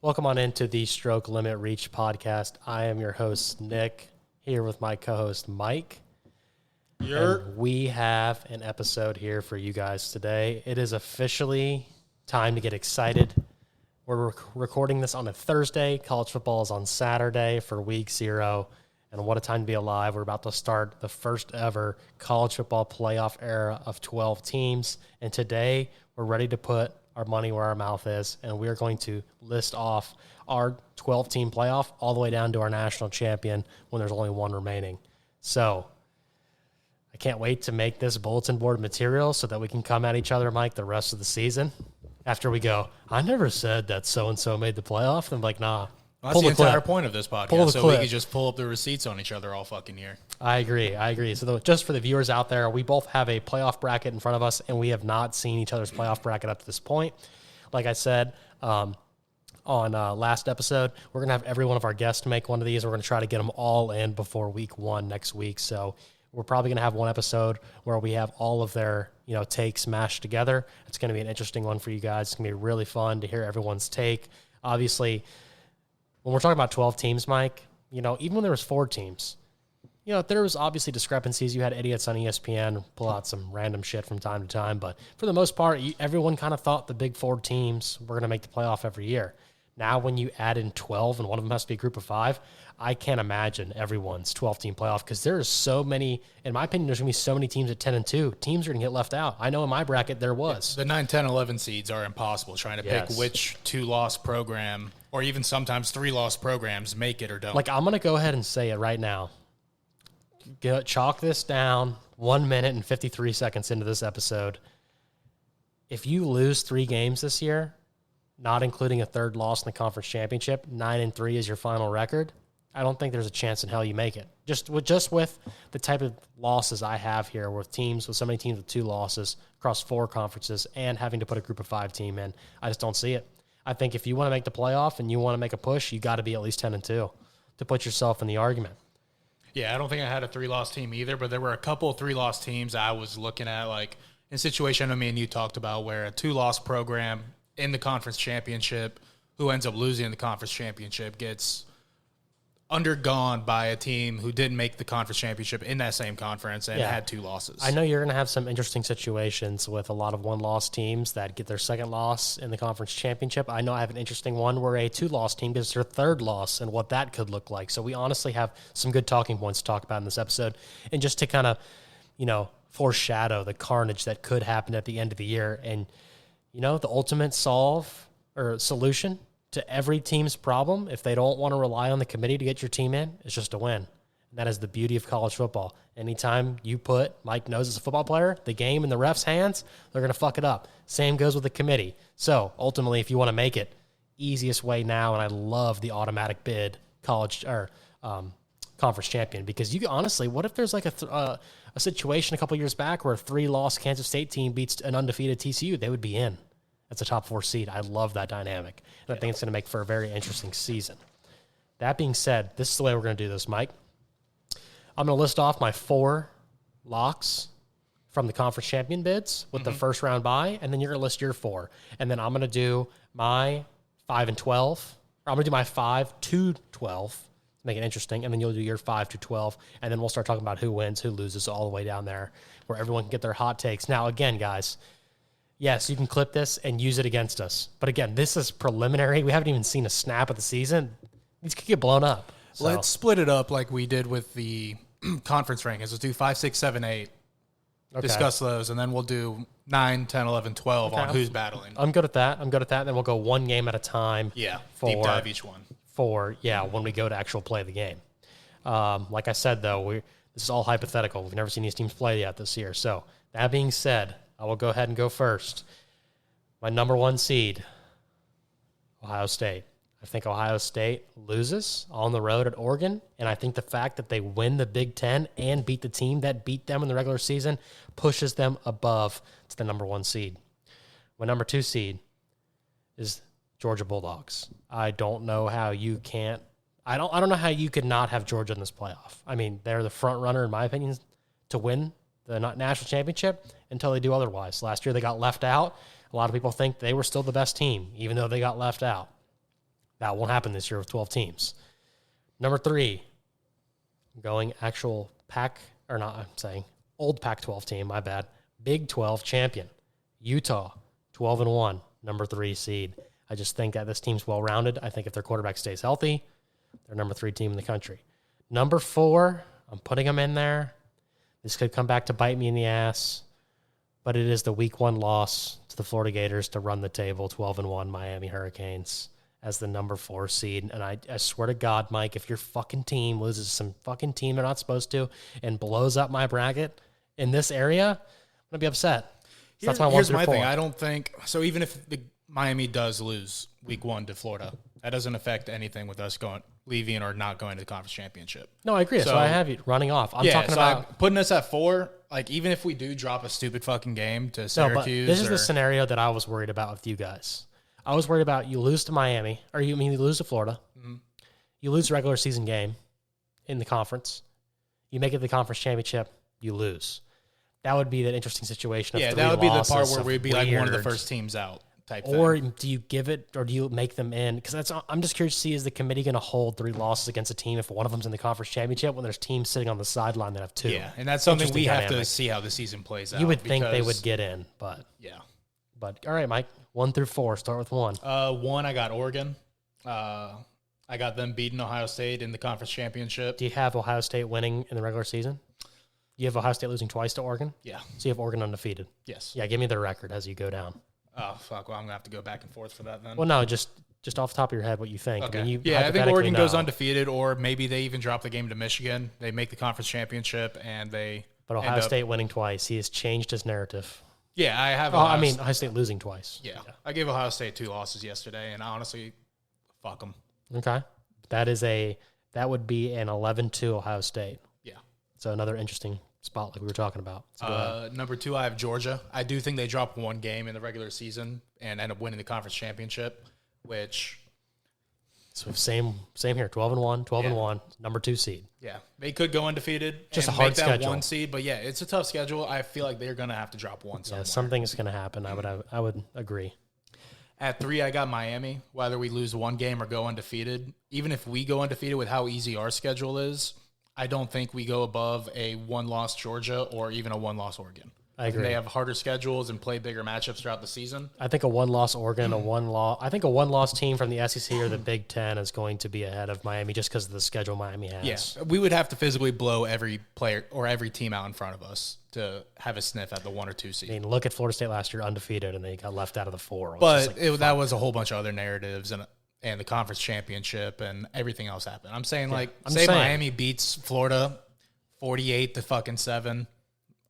Welcome on into the Stroke Limit Reach podcast. I am your host, Nick, here with my co-host, Mike. And we have an episode here for you guys today. It is officially time to get excited. We're recording this on a Thursday. College football is on Saturday for week 0. And what a time to be alive. We're about to start the first ever college football playoff era of 12 teams. And today, we're ready to put our money where our mouth is, and we are going to list off our 12-team playoff all the way down to our national champion when there's only one remaining. So I can't wait to make this bulletin board material so that we can come at each other, Mike, the rest of the season. After we go, I never said that so-and-so made the playoff. I'm like, nah. Well, that's the entire point of this podcast, so we can just pull up the receipts on each other all fucking year. I agree. So just for the viewers out there, we both have a playoff bracket in front of us, and we have not seen each other's playoff bracket up to this point. Like I said on last episode, we're going to have every one of our guests make one of these. We're going to try to get them all in before week 1 next week. So we're probably going to have one episode where we have all of their takes mashed together. It's going to be an interesting one for you guys. It's going to be really fun to hear everyone's take. Obviously, when we're talking about 12 teams, Mike, even when there was 4 teams, there was obviously discrepancies. You had idiots on ESPN pull out some random shit from time to time. But for the most part, everyone kind of thought the big 4 teams were going to make the playoff every year. Now, when you add in 12 and one of them has to be a group of 5, I can't imagine everyone's 12-team playoff because there are so many, in my opinion, there's going to be so many teams at 10-2. Teams are going to get left out. I know in my bracket there was. The 9, 10, 11 seeds are impossible trying to pick which 2-loss program or even sometimes 3-loss programs make it or don't. Like, I'm going to go ahead and say it right now. Chalk this down 1 minute and 53 seconds into this episode. If you lose 3 games this year, not including a 3rd loss in the conference championship, 9-3 is your final record, I don't think there's a chance in hell you make it. Just with the type of losses I have here with so many teams with 2 losses across 4 conferences and having to put a group of 5 team in, I just don't see it. I think if you want to make the playoff and you want to make a push, you got to be at least 10-2 to put yourself in the argument. Yeah, I don't think I had a 3-loss team either, but there were a couple of 3-loss teams I was looking at, like in a situation I mean you talked about where a 2-loss program in the conference championship who ends up losing the conference championship gets undergone by a team who didn't make the conference championship in that same conference and had 2 losses. I know you're going to have some interesting situations with a lot of 1-loss teams that get their 2nd loss in the conference championship. I know I have an interesting one where a 2-loss team gets their 3rd loss and what that could look like. So we honestly have some good talking points to talk about in this episode. And just to kind of, foreshadow the carnage that could happen at the end of the year. And, the ultimate solution to every team's problem, if they don't want to rely on the committee to get your team in, is just to win. And that is the beauty of college football. Anytime you put Mike knows as a football player, the game in the ref's hands, they're going to fuck it up. Same goes with the committee. So ultimately, if you want to make it, easiest way now, and I love the automatic bid college or conference champion, because you honestly, what if there's like a situation a couple years back where a 3-loss Kansas State team beats an undefeated TCU? They would be in. That's a top 4 seed. I love that dynamic. And I think it's going to make for a very interesting season. That being said, this is the way we're going to do this, Mike. I'm going to list off my 4 locks from the conference champion bids with the first round bye, and then you're going to list your 4. And then I'm going to do my 5 and 12, or I'm going to do my 5 to 12 to make it interesting, and then you'll do your 5 to 12, and then we'll start talking about who wins, who loses, all the way down there where everyone can get their hot takes. Now, again, guys, yes, you can clip this and use it against us. But again, this is preliminary. We haven't even seen a snap of the season. These could get blown up. So. Let's split it up like we did with the conference rankings. Let's do 5, 6, 7, 8. Okay. Discuss those, and then we'll do 9, 10, 11, 12 on who's battling. I'm good at that. Then we'll go one game at a time. Yeah, deep dive each one. When we go to actual play the game. Like I said, though, this is all hypothetical. We've never seen these teams play yet this year. So that being said, I will go ahead and go first. My number 1 seed, Ohio State. I think Ohio State loses on the road at Oregon, and I think the fact that they win the Big Ten and beat the team that beat them in the regular season pushes them above to the number 1 seed. My number 2 seed is Georgia Bulldogs. I don't know how you can't. I don't know how you could not have Georgia in this playoff. I mean, they're the front runner, in my opinion, to win the national championship until they do otherwise. Last year they got left out. A lot of people think they were still the best team, even though they got left out. That won't happen this year with 12 teams. Number 3, going actual old Pac-12 team, my bad. Big 12 champion, Utah, 12-1, number 3 seed. I just think that this team's well-rounded. I think if their quarterback stays healthy, they're number 3 team in the country. Number 4, I'm putting them in there. This could come back to bite me in the ass, but it is the week 1 loss to the Florida Gators to run the table, 12-1 Miami Hurricanes as the number 4 seed. And I swear to God, Mike, if your fucking team loses some fucking team they're not supposed to and blows up my bracket in this area, I'm going to be upset. So that's my Here's my thing. I don't think – so even if Miami does lose week 1 to Florida, that doesn't affect anything with us leaving or not going to the conference championship. No, I agree. So I have you running off. I'm talking about putting us at 4. Like, even if we do drop a stupid fucking game to Syracuse. This is the scenario that I was worried about with you guys. I was worried about you lose to Miami, or you lose to Florida. Mm-hmm. You lose the regular season game in the conference. You make it to the conference championship, you lose. That would be the interesting situation. Of that would be the part where we'd be like one of the first teams out type thing. Or do you give it, or do you make them in? Because I'm just curious to see, is the committee going to hold 3 losses against a team if one of them's in the conference championship when there's teams sitting on the sideline that have 2? Yeah, and that's something we have to see how the season plays out. You would think they would get in, but yeah. But all right, Mike, 1 through 4. Start with 1. 1, I got Oregon. I got them beating Ohio State in the conference championship. Do you have Ohio State winning in the regular season? You have Ohio State losing twice to Oregon? Yeah. So you have Oregon undefeated? Yes. Yeah, give me their record as you go down. Oh, fuck. Well, I'm going to have to go back and forth for that then. Well, no, just off the top of your head, what you think. Okay. I mean, I think Oregon goes undefeated, or maybe they even drop the game to Michigan. They make the conference championship, and they But Ohio State winning twice. He has changed his narrative. Yeah, I have. Ohio State losing twice. Yeah. I gave Ohio State 2 losses yesterday, and honestly, fuck them. Okay. That would be an 11-2 Ohio State. Yeah. So another interesting spot like we were talking about. So number 2, I have Georgia. I do think they drop 1 game in the regular season and end up winning the conference championship, which... So same here, 12-1, 12-1, number 2 seed. Yeah, they could go undefeated. Just and a hard make that schedule. 1 seed, but yeah, it's a tough schedule. I feel like they're going to have to drop 1 somewhere. Yeah, something is going to happen. I would agree. At 3, I got Miami. Whether we lose 1 game or go undefeated, even if we go undefeated with how easy our schedule is, I don't think we go above a 1-loss Georgia or even a 1-loss Oregon. I agree. They have harder schedules and play bigger matchups throughout the season. I think a 1-loss Oregon, I think a 1-loss team from the SEC or the Big Ten is going to be ahead of Miami just because of the schedule Miami has. Yes, we would have to physically blow every player or every team out in front of us to have a sniff at the 1 or 2 seed. I mean, look at Florida State last year, undefeated, and they got left out of the 4. But that was a whole bunch of other narratives and the conference championship and everything else happened. I'm saying Miami beats Florida 48-7.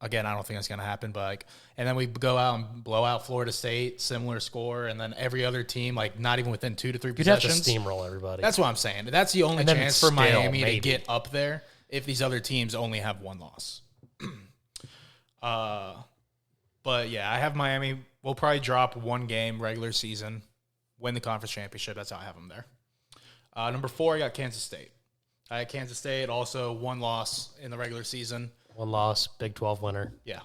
Again, I don't think that's going to happen, but and then we go out and blow out Florida State, similar score, and then every other team, not even within 2 to 3 possessions. You'd have to steamroll everybody. That's what I'm saying. That's the only chance for Miami to get up there if these other teams only have 1 loss. But yeah, I have Miami. We'll probably drop 1 game regular season, win the conference championship. That's how I have them there. Number 4, I got Kansas State. I had Kansas State, also 1 loss in the regular season. 1 loss, Big 12 winner. Yeah.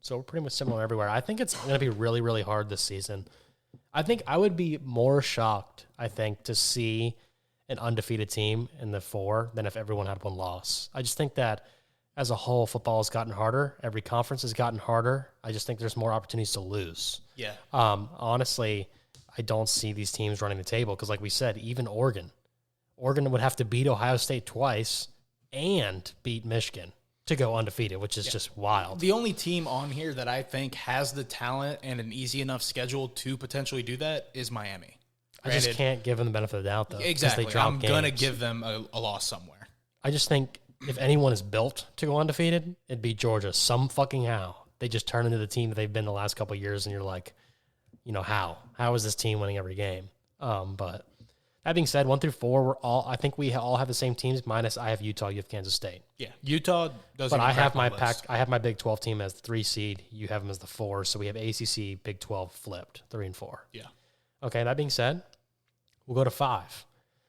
So we're pretty much similar everywhere. I think it's going to be really, really hard this season. I think I would be more shocked, to see an undefeated team in the 4 than if everyone had 1 loss. I just think that as a whole, football has gotten harder. Every conference has gotten harder. I just think there's more opportunities to lose. Yeah. Honestly, I don't see these teams running the table because, like we said, even Oregon would have to beat Ohio State twice and beat Michigan to go undefeated, which is just wild. The only team on here that I think has the talent and an easy enough schedule to potentially do that is Miami. I just can't give them the benefit of the doubt, though. Exactly. I'm going to give them a loss somewhere. I just think if anyone is built to go undefeated, it'd be Georgia. Some fucking how. They just turn into the team that they've been the last couple of years, and you're like, how? How is this team winning every game? But that being said, 1 through 4, I think we all have the same teams, minus I have Utah, you have Kansas State. Yeah, Utah doesn't. But I have my Big 12 team as the 3 seed. You have them as the 4, so we have ACC, Big 12 flipped, 3 and 4. Yeah. Okay, that being said, we'll go to 5.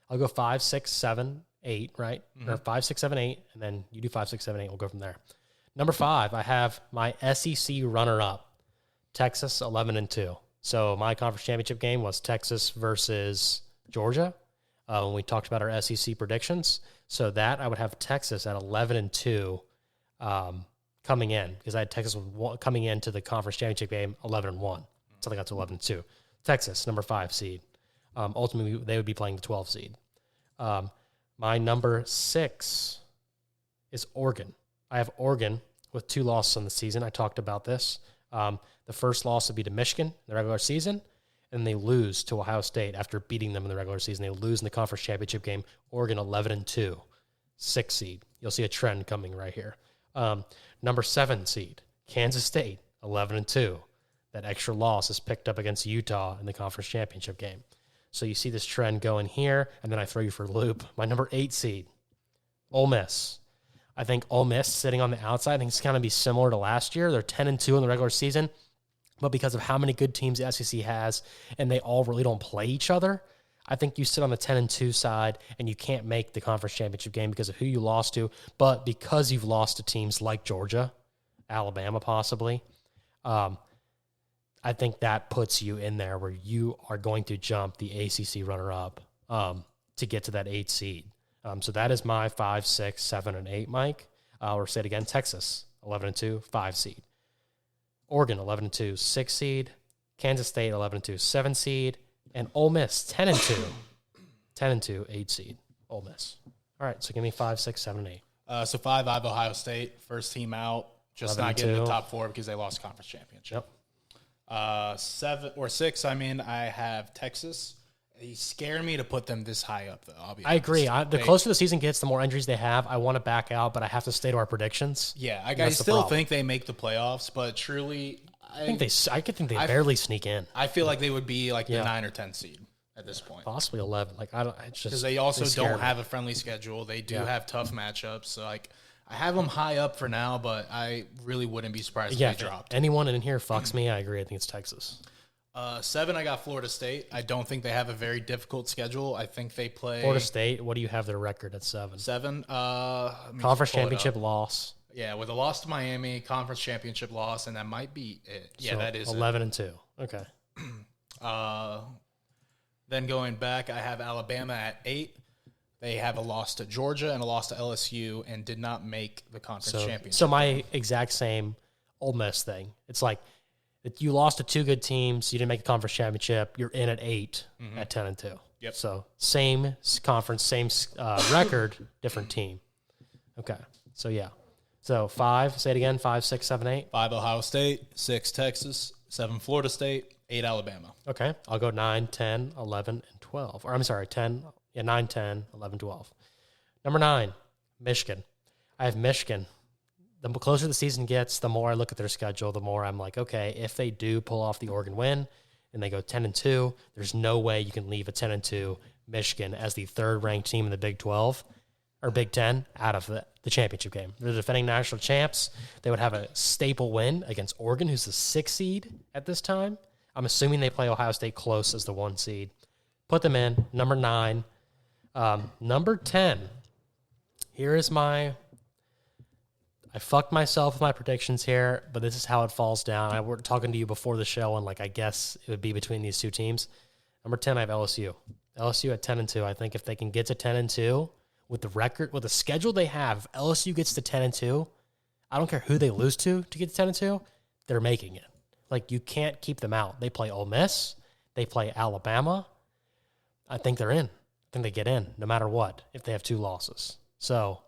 I'll go 5, 6, 7, 8, right? Mm-hmm. Or 5, 6, 7, 8, and then you do 5, 6, 7, 8. We'll go from there. Number 5, I have my SEC runner-up, Texas, 11-2. So my conference championship game was Texas versus Georgia when we talked about our SEC predictions. So that I would have Texas at 11-2 coming in, because I had Texas coming into the conference championship game 11-1. So I think that's 11-2. Texas, number 5 seed. Ultimately, they would be playing the 12 seed. My number 6 is Oregon. I have Oregon with 2 losses on the season. I talked about this. The first loss would be to Michigan in the regular season, and they lose to Ohio State after beating them in the regular season. They lose in the conference championship game. Oregon 11-2, 6 seed. You'll see a trend coming right here. Number 7 seed, Kansas State, 11-2. That extra loss is picked up against Utah in the conference championship game. So you see this trend going here, and then I throw you for a loop. My number 8 seed, Ole Miss. I think Ole Miss sitting on the outside, I think it's going to be similar to last year. They're 10-2 in the regular season, but because of how many good teams the SEC has, and they all really don't play each other, I think you sit on the 10-2 side, and you can't make the conference championship game because of who you lost to. But because you've lost to teams like Georgia, Alabama possibly, I think that puts you in there where you are going to jump the ACC runner-up to get to that 8 seed. So that is my 5, 6, 7, and 8, Mike. Or say it again, Texas, 11-2, 5 seed. Oregon, 11-2, 6 seed. Kansas State, 11-2, 7 seed. And Ole Miss, 10-2, 10-2, 8 seed. Ole Miss. All right, so give me 5, 6, 7, and 8. So 5, I have Ohio State, first team out, just not getting the top 4 because they lost conference championship. Yep. 7 or 6, I have Texas. They scare me to put them this high up, though. I'll be I honest. agree. The closer the season gets, the more injuries they have. I want to back out, but I have to stay to our predictions. Yeah, I still think they make the playoffs, but truly, I could think they barely sneak in. I feel like they would be like the 9 or 10 seed at this point. Possibly 11. Like I don't. It's just because they also don't have a friendly schedule. They do have tough matchups. So I have them high up for now, but I really wouldn't be surprised if they dropped. Anyone in here fucks me, I agree. I think it's Texas. 7, I got Florida State. I don't think they have a very difficult schedule. I think they play Florida State. What do you have their record at 7? 7. Conference championship loss. Yeah, with a loss to Miami, conference championship loss, and that might be it. Yeah, so that is 11-2. Okay. Then going back, I have Alabama at 8. They have a loss to Georgia and a loss to LSU and did not make the conference championship. So my exact same Ole Miss thing. It's like you lost to 2 good teams. You didn't make the conference championship. You're in at 8 at 10-2. Yep. So same conference, same record, different team. Okay. So yeah. So 5. Say it again. 5, 6, 7, 8. 5 Ohio State, 6 Texas, 7 Florida State, 8 Alabama. Okay. I'll go 9, 10, 11, and 12. Or I'm sorry, 10. Yeah, 9, 10, 11, 12. Number 9, Michigan. I have Michigan. The closer the season gets, the more I look at their schedule, the more I'm like, okay, if they do pull off the Oregon win and they go 10-2, there's no way you can leave a 10-2 Michigan as the 3rd ranked team in the Big 12 or Big 10 out of the championship game. They're the defending national champs. They would have a staple win against Oregon, who's the 6th seed at this time. I'm assuming they play Ohio State close as the 1 seed. Put them in. Number 9. Number 10. Here is I fucked myself with my predictions here, but this is how it falls down. I were talking to you before the show, and I guess it would be between these 2 teams. Number 10, I have LSU. LSU at 10-2. I think if they can get to 10-2 with the record, with the schedule they have, if LSU gets to 10-2, I don't care who they lose to get to 10-2, they're making it. You can't keep them out. They play Ole Miss. They play Alabama. I think they're in. I think they get in no matter what if they have 2 losses. So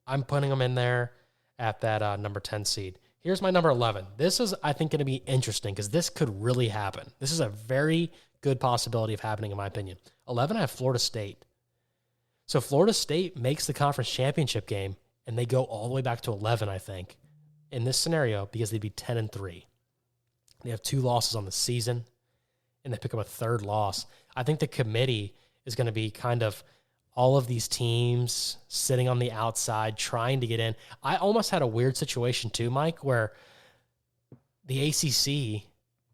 I'm putting them in there at that number 10 seed. Here's my number 11. This is, I think, going to be interesting because this could really happen. This is a very good possibility of happening, in my opinion. 11, I have Florida State. So Florida State makes the conference championship game, and they go all the way back to 11, I think, in this scenario because they'd be 10-3. They have 2 losses on the season, and they pick up a 3rd loss. I think the committee is going to be kind of all of these teams sitting on the outside trying to get in. I almost had a weird situation too, Mike, where the ACC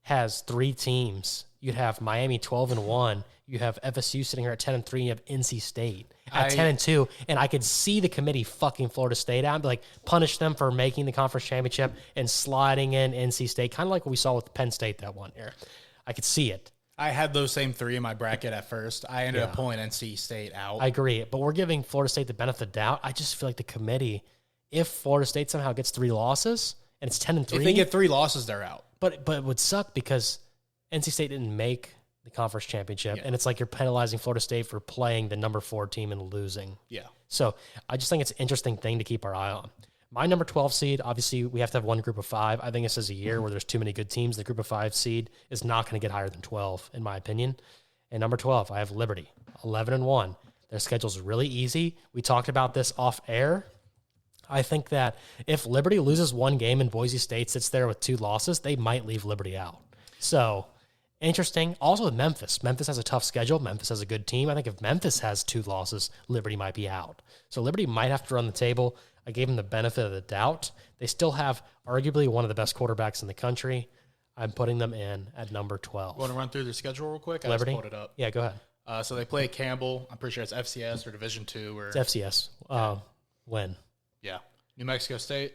has 3 teams. You'd have Miami 12-1. You have FSU sitting here at 10-3. And you have NC State at 10-2. And I could see the committee fucking Florida State out, punish them for making the conference championship and sliding in NC State, kind of like what we saw with Penn State that one year. I could see it. I had those same 3 in my bracket at first. I ended up Yeah. pulling NC State out. I agree, but we're giving Florida State the benefit of the doubt. I just feel like the committee, if Florida State somehow gets 3 losses and it's 10-3, if they get 3 losses, they're out. but it would suck because NC State didn't make the conference championship, Yeah. and it's like you're penalizing Florida State for playing the number 4 team and losing. Yeah. So I just think it's an interesting thing to keep our eye on. My number 12 seed, obviously, we have to have one group of 5. I think this is a year where there's too many good teams. The group of 5 seed is not going to get higher than 12, in my opinion. And number 12, I have Liberty, 11-1. Their schedule's really easy. We talked about this off air. I think that if Liberty loses one game and Boise State sits there with 2 losses, they might leave Liberty out. So interesting. Also with Memphis. Memphis has a tough schedule. Memphis has a good team. I think if Memphis has 2 losses, Liberty might be out. So Liberty might have to run the table. I gave them the benefit of the doubt. They still have arguably one of the best quarterbacks in the country. I'm putting them in at number 12. Want to run through their schedule real quick? Liberty? I just pulled it up. Yeah, go ahead. So they play Campbell. I'm pretty sure it's FCS or Division II. Or It's FCS. Win. yeah, New Mexico State.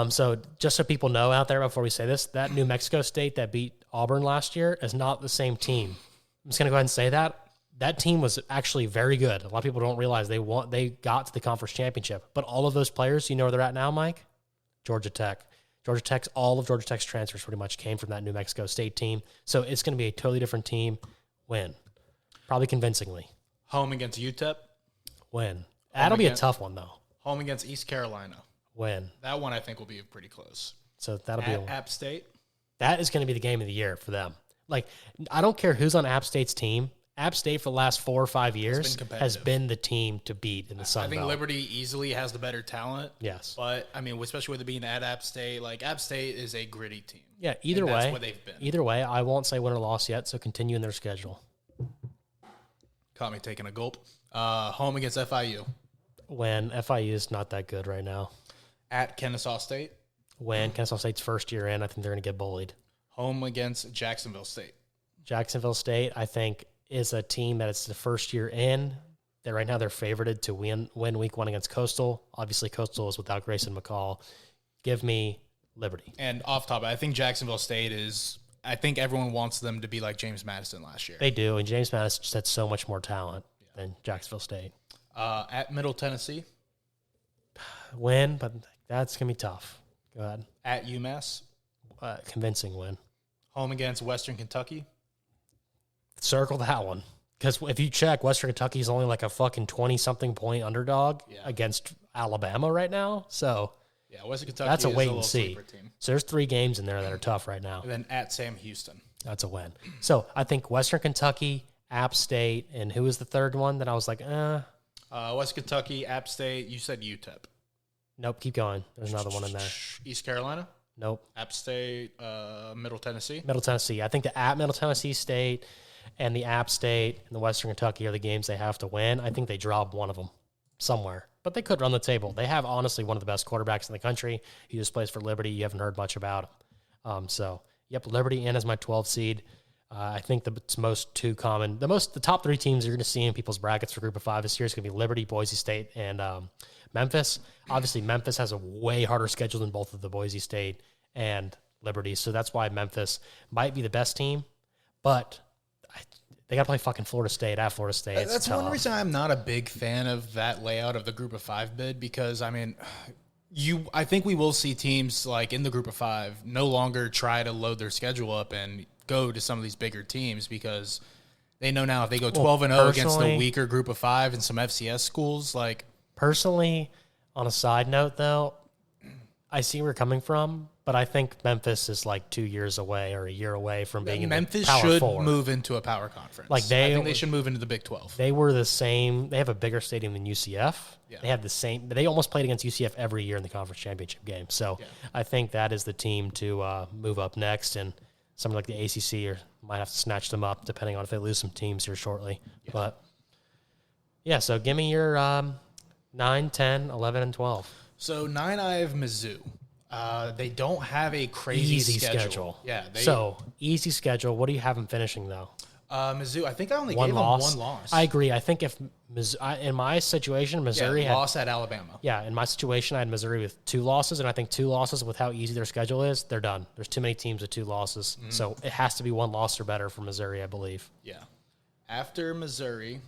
So just so people know out there before we say this, that New Mexico State that beat Auburn last year is not the same team. I'm just going to go ahead and say that. That team was actually very good. A lot of people don't realize they got to the conference championship. But all of those players, you know where they're at now, Mike? Georgia Tech. All of Georgia Tech's transfers pretty much came from that New Mexico State team. So it's going to be a totally different team. Win. Probably convincingly. Home against UTEP. Win. That'll be a tough one, though. Home against East Carolina. Win. That one I think will be pretty close. So that'll be App State. that is going to be the game of the year for them. Like, I don't care who's on App State's team. App State for the last 4 or 5 years has been the team to beat in the Sun I think Belt. Liberty easily has the better talent. Yes. But, I mean, especially with it being at App State, like, App State is a gritty team. Yeah, either And way. that's what they've been. Either way, I won't say win or loss yet, so continue in their schedule. Caught me taking a gulp. Home against FIU. When FIU is not that good right now. At Kennesaw State. When Kennesaw State's first year in, I think they're going to get bullied. Home against Jacksonville State. Jacksonville State, I think, is a team that it's the first year in. That right now they're favorited to win week 1 against Coastal. Obviously, Coastal is without Grayson McCall. Give me Liberty. And off top, I think Jacksonville State is, I think everyone wants them to be like James Madison last year. They do, and James Madison just had so much more talent than Jacksonville State. At Middle Tennessee. Win, but that's going to be tough. Go ahead. At UMass. Convincing win. Home against Western Kentucky. Circle that one. Because if you check, Western Kentucky is only like a fucking 20-something point underdog against Alabama right now. So yeah, Western Kentucky that's a is wait a and little see. sleeper team. So there's 3 games in there that are tough right now. And then at Sam Houston. That's a win. So I think Western Kentucky, App State, and who was the third one that I was like, West Kentucky, App State. You said UTEP. Nope, keep going. There's another one in there. East Carolina. Nope. App State, Middle Tennessee. Middle Tennessee. I think the at Middle Tennessee State and the App State and the Western Kentucky are the games they have to win. I think they drop one of them somewhere. But they could run the table. They have, honestly, one of the best quarterbacks in the country. He just plays for Liberty. You haven't heard much about him. Yep, Liberty in as my 12th seed. I think it's most too common. The top 3 teams you're going to see in people's brackets for Group of 5 this year is going to be Liberty, Boise State, and Memphis. Obviously, Memphis has a way harder schedule than both of the Boise State and Liberty, so that's why Memphis might be the best team. But they got to play fucking Florida State at Florida State. It's That's tough. one reason I'm not a big fan of that layout of the Group of 5 bid because, I mean, I think we will see teams like in the Group of 5 no longer try to load their schedule up and go to some of these bigger teams because they know now if they go 12-0 against the weaker Group of 5 and some FCS schools, like personally, on a side note though, I see where you're coming from, but I think Memphis is like 2 years away or a year away from being Memphis in the Power should 4. move into a power conference. Like I think they should move into the Big 12. They were the same. They have a bigger stadium than UCF. Yeah. They had the same. They almost played against UCF every year in the conference championship game. So I think that is the team to move up next, and something like the ACC might have to snatch them up depending on if they lose some teams here shortly. Yeah. But yeah, so give me your 9, 10, 11, and 12. So 9, I have Mizzou. They don't have a crazy Easy schedule. schedule. Yeah. So easy schedule. What do you have them finishing though? Mizzou, I think I only One gave loss. them one loss. I agree. I think if in my situation, Missouri had lost at Alabama. Yeah, in my situation, I had Missouri with 2 losses, and I think 2 losses with how easy their schedule is, they're done. There's too many teams with 2 losses, so it has to be 1 loss or better for Missouri, I believe. Yeah. After Missouri,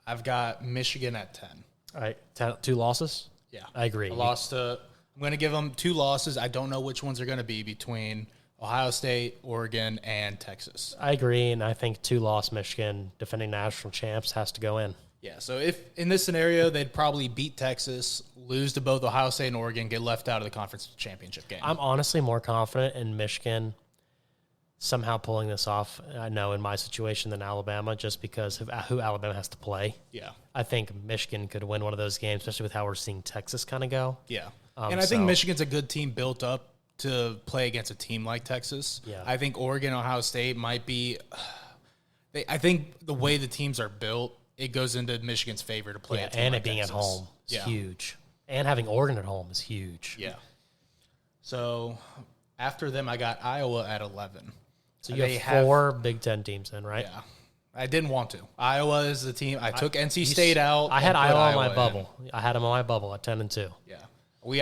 I've got Michigan at 10. All right, 2 losses? Yeah. I agree. I'm going to give them 2 losses. I don't know which ones are going to be between Ohio State, Oregon, and Texas. I agree, and I think 2-loss Michigan, defending national champs, has to go in. Yeah, so if in this scenario, they'd probably beat Texas, lose to both Ohio State and Oregon, get left out of the conference championship game. I'm honestly more confident in Michigan somehow pulling this off, I know, in my situation than Alabama, just because of who Alabama has to play. Yeah. I think Michigan could win one of those games, especially with how we're seeing Texas kind of go. Yeah. And I think Michigan's a good team built up to play against a team like Texas. Yeah. I think Oregon, Ohio State might be I think the way the teams are built, it goes into Michigan's favor to play a team and like it being Texas. at home is huge. And having Oregon at home is huge. Yeah. So after them, I got Iowa at 11. So you have 4 Big Ten teams then, right? Yeah. I didn't want to. Iowa is the team. I took NC State out. I had Iowa on my in. bubble. I had them on my bubble at 10-2. Yeah.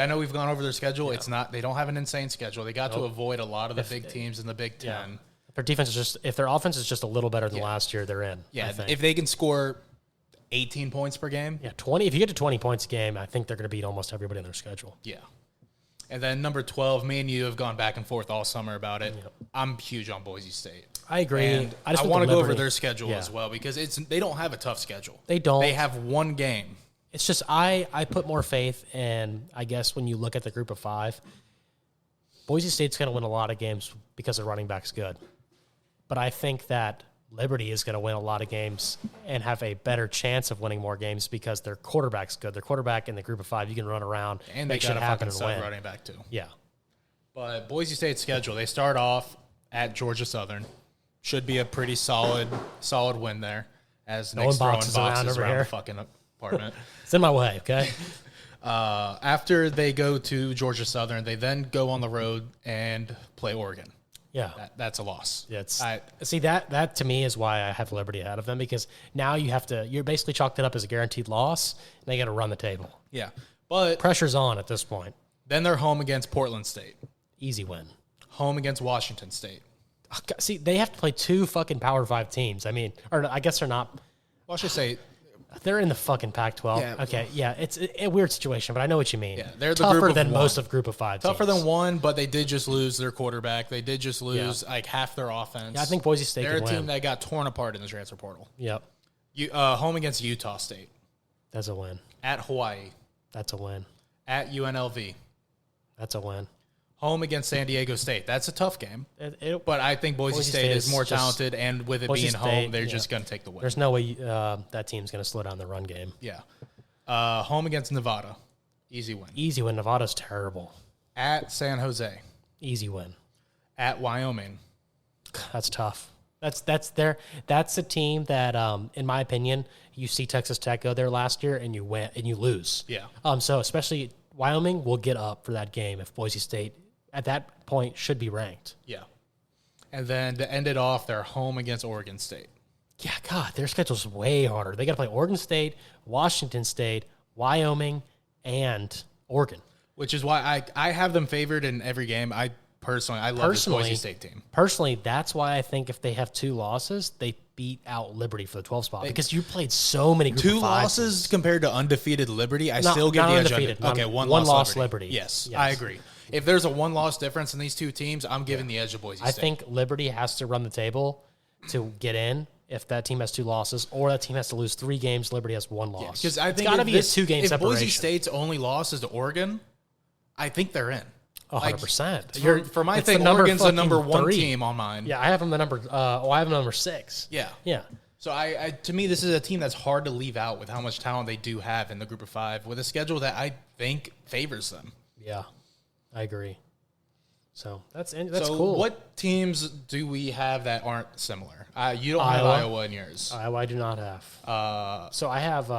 I know we've gone over their schedule. It's not. They don't have an insane schedule. They got to avoid a lot of the big teams in the Big Ten. Yeah. If their offense is just a little better than last year, they're in. Yeah. I think. If they can score 18 points per game. Yeah, 20. If you get to 20 points a game, I think they're going to beat almost everybody in their schedule. Yeah. And then number 12, me and you have gone back and forth all summer about it. Yep. I'm huge on Boise State. I agree. And I want to go over their schedule as well because they don't have a tough schedule. They don't. They have one game. It's just I put more faith in, I guess, when you look at the group of 5, Boise State's going to win a lot of games because their running back's good. But I think that Liberty is going to win a lot of games and have a better chance of winning more games because their quarterback's good. Their quarterback in the group of 5, you can run around, and make they shit got a happen fucking and win. running back too. Yeah. But Boise State's schedule, they start off at Georgia Southern. Should be a pretty solid win there. As Nick's throwing boxes around the fucking apartment. It's in my way, okay? After they go to Georgia Southern, they then go on the road and play Oregon. Yeah. That's a loss. See, that to me is why I have Liberty ahead of them because now you're basically chalked it up as a guaranteed loss, and they got to run the table. Yeah. But pressure's on at this point. Then they're home against Portland State. Easy win. Home against Washington State. See, they have to play 2 fucking Power 5 teams. I mean, or I guess they're not. Washington State. They're in the fucking Pac-12. Yeah. Okay, yeah, it's a weird situation, but I know what you mean. Yeah, they're tougher group than one. most of Group of 5 Tougher teams. than one, but they did just lose their quarterback. They did just lose like half their offense. Yeah, I think Boise State They're can a team win. that got torn apart in the transfer portal. Yep. Home against Utah State. That's a win. At Hawaii. That's a win. At UNLV. That's a win. Home against San Diego State. That's a tough game. But I think Boise State is more talented, and with it being home, they're just going to take the win. There's no way that team's going to slow down the run game. Yeah. Home against Nevada. Easy win. Easy win. Nevada's terrible. At San Jose. Easy win. At Wyoming. That's tough. That's a team that, in my opinion, you see Texas Tech go there last year and you win and you lose. Yeah. So especially Wyoming will get up for that game if Boise State at that point should be ranked. Yeah. And then to end it off, they're home against Oregon State. Yeah, God, their schedule's way harder. They got to play Oregon State, Washington State, Wyoming, and Oregon. Which is why I have them favored in every game. I love this Boise State team. Personally, that's why I think if they have 2 losses, they beat out Liberty for the 12th spot because you played so many group 2 of 5 losses teams. compared to undefeated Liberty. I still give the edge. Okay, one loss Liberty. Yes, I agree. If there's a 1-loss difference in these 2 teams, I'm giving the edge to Boise State. I think Liberty has to run the table to get in if that team has 2 losses, or that team has to lose 3 games. Liberty has 1 loss. Because I think it's got to be a 2-game if separation. Boise State's only loss is to Oregon, I think they're in. 100%. For my thing, Oregon's the number 1 team on mine. Yeah, I have them the number. I have them number 6. Yeah, yeah. So to me, this is a team that's hard to leave out with how much talent they do have in the group of 5, with a schedule that I think favors them. Yeah, I agree. So that's so cool. What teams do we have that aren't similar? You don't have Iowa in yours. Iowa I do not have. So I have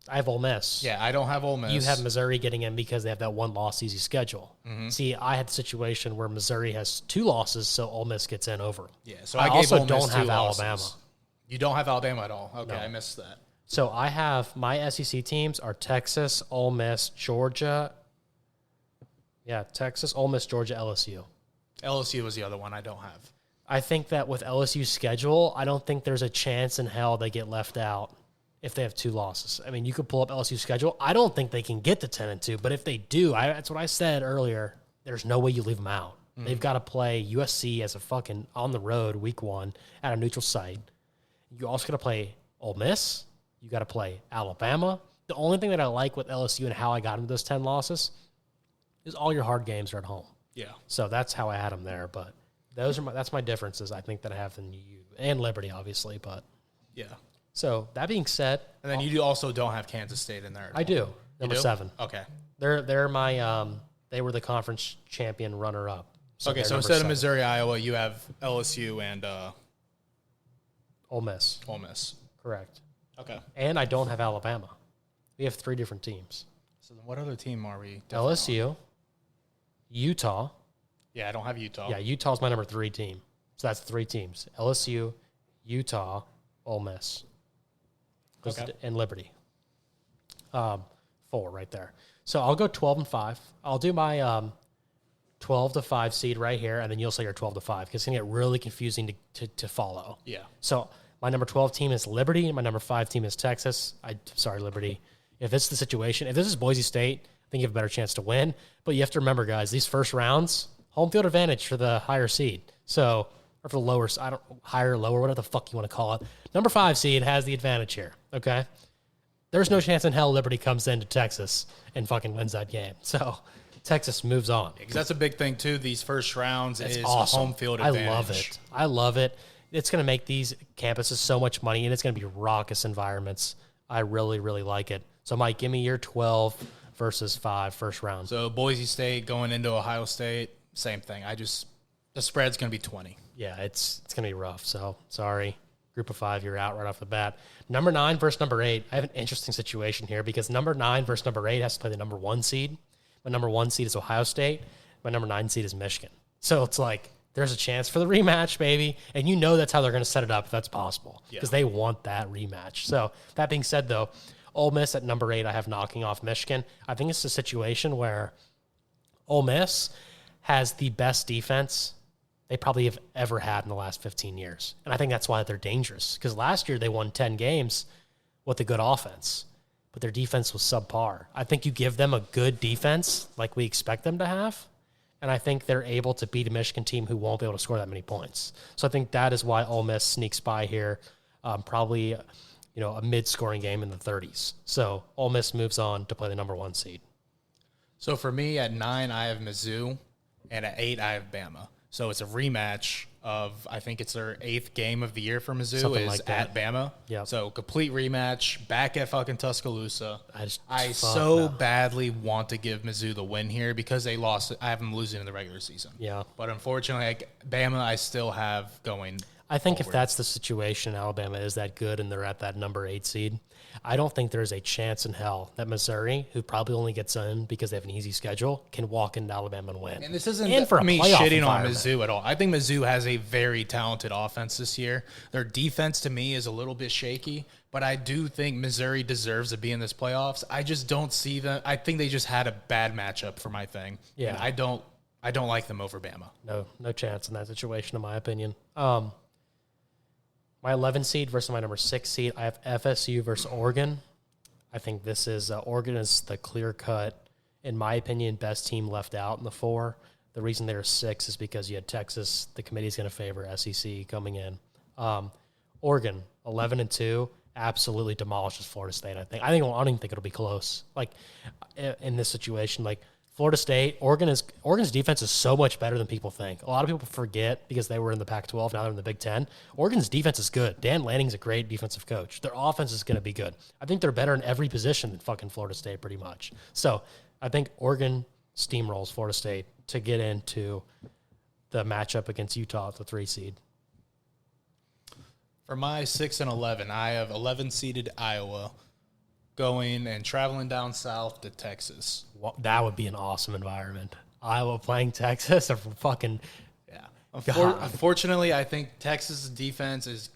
I have Ole Miss. Yeah, I don't have Ole Miss. You have Missouri getting in because they have that one-loss easy schedule. See, I had the situation where Missouri has 2 losses, so Ole Miss gets in over. Yeah, so I I gave also Ole Miss don't 2 have losses. Alabama. You don't have Alabama at all. Okay, I missed that. So I have my SEC teams are Texas, Ole Miss, Georgia. Yeah, Texas, Ole Miss, Georgia, LSU. LSU was the other one I don't have. I think that with LSU's schedule, I don't think there's a chance in hell they get left out if they have 2 losses. I mean, you could pull up LSU's schedule. I don't think they can get to 10-2, but if they do, that's what I said earlier. There's no way you leave them out. They've got to play USC as a fucking on the road week 1 at a neutral site. You also got to play Ole Miss. You got to play Alabama. The only thing that I like with LSU and how I got into those 10 losses is all your hard games are at home. Yeah. So that's how I had them there. But that's my differences, I think, that I have in you and Liberty, obviously. But Yeah. so that being said, And then you also don't have Kansas State in there. I do number do? 7. Okay. They're my they were the conference champion runner up. Okay, they're so number instead 7. of Missouri, Iowa, you have LSU and Ole Miss, Ole Miss. correct. Okay. And I don't have Alabama. We have 3 different teams: So then what other team are we? different on? LSU, Utah. Yeah, I don't have Utah. Yeah, Utah's my number 3 team. So that's 3 teams: LSU, Utah, Ole Miss, Okay. and Liberty. 4 right there. So I'll go 12-5. I'll do my 12-5 seed right here, and then you'll say your 12-5 because it's gonna get really confusing to follow. Yeah. So my number 12 team is Liberty, and my number 5 team is Texas. Sorry, Liberty. If it's the situation, if this is Boise State, I think you have a better chance to win. But you have to remember, guys, these first rounds, home field advantage for the higher seed. So, or for the lower, higher, lower, whatever the fuck you want to call it. Number 5 seed has the advantage here. Okay, there's no chance in hell Liberty comes into Texas and fucking wins that game. So Texas moves on. Because that's a big thing, too. These first rounds It's is awesome. home field advantage. I love it. I love it. It's going to make these campuses so much money, and it's going to be raucous environments. I really, really like it. So, Mike, give me your 12 versus 5 first round. So Boise State going into Ohio State, same thing. The spread's going to be 20. Yeah, it's going to be rough. So, sorry. Group of 5, you're out right off the bat. Number 9 versus number 8. I have an interesting situation here because number 9 versus number 8 has to play the number 1 seed. My number 1 seed is Ohio State. My number 9 seed is Michigan. So, it's like there's a chance for the rematch, baby. And you know that's how they're going to set it up if that's possible because they want that rematch. So, that being said, though, Ole Miss at number 8, I have knocking off Michigan. I think it's a situation where Ole Miss has the best defense they probably have ever had in the last 15 years. And I think that's why they're dangerous because last year they won 10 games with a good offense, but their defense was subpar. I think you give them a good defense like we expect them to have, and I think they're able to beat a Michigan team who won't be able to score that many points. So I think that is why Ole Miss sneaks by here, probably a mid-scoring game in the 30s. So Ole Miss moves on to play the number 1 seed. So for me, at 9, I have Mizzou, and at 8, I have Bama. So it's a rematch of, I think it's their 8th game of the year for Mizzou Something is like that. at Bama. Yep. So complete rematch, back at fucking Tuscaloosa. I fuck so no. badly want to give Mizzou the win here because they lost. I have them losing in the regular season. Yeah. But unfortunately, Bama, I still have going. I think if forward. that's the situation, Alabama is that good and they're at that number 8 seed, I don't think there's a chance in hell that Missouri, who probably only gets in because they have an easy schedule, can walk into Alabama and win. And this isn't and for a me playoff shitting on environment. Mizzou at all. I think Mizzou has a very talented offense this year. Their defense, to me, is a little bit shaky, but I do think Missouri deserves to be in this playoffs. I just don't see them. I think they just had a bad matchup for my thing. Yeah. And I don't like them over Bama. No chance in that situation, in my opinion. My 11 seed versus my number 6 seed, I have FSU versus Oregon. I think this is Oregon is the clear-cut, in my opinion, best team left out in the 4. The reason they're 6 is because you had Texas. The committee's going to favor SEC coming in. Oregon, 11-2, absolutely demolishes Florida State. I don't even think it'll be close. Like in this situation, like Florida State, Oregon's defense is so much better than people think. A lot of people forget because they were in the Pac-12, now they're in the Big Ten. Oregon's defense is good. Dan Lanning's a great defensive coach. Their offense is going to be good. I think they're better in every position than fucking Florida State pretty much. So I think Oregon steamrolls Florida State to get into the matchup against Utah at the 3 seed. For my 6 and 11, I have 11 seeded Iowa, going and traveling down south to Texas. Well, that would be an awesome environment. Iowa playing Texas or fucking Yeah. God. Unfortunately, I think Texas' defense is